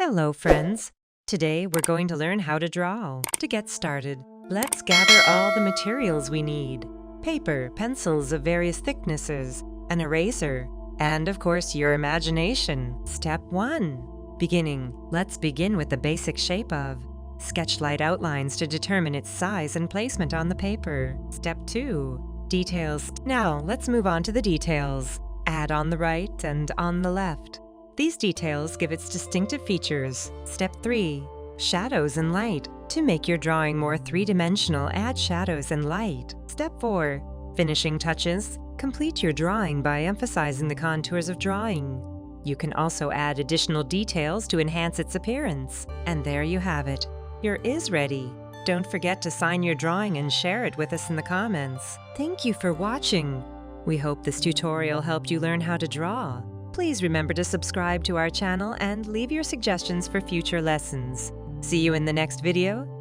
Hello, friends. Today we're going to learn how to draw. To get started, let's gather all the materials we need. Paper, pencils of various thicknesses, an eraser, and of course your imagination. Step 1. Beginning. Let's begin with the basic shape of. Sketch light outlines to determine its size and placement on the paper. Step 2. Details. Now let's move on to the details. Add on the right and on the left. These details give its distinctive features. Step 3. Shadows and light. To make your drawing more three-dimensional, add shadows and light. Step 4. Finishing touches. Complete your drawing by emphasizing the contours of drawing. You can also add additional details to enhance its appearance. And there you have it. Your is ready. Don't forget to sign your drawing and share it with us in the comments. Thank you for watching. We hope this tutorial helped you learn how to draw. Please remember to subscribe to our channel and leave your suggestions for future lessons. See you in the next video.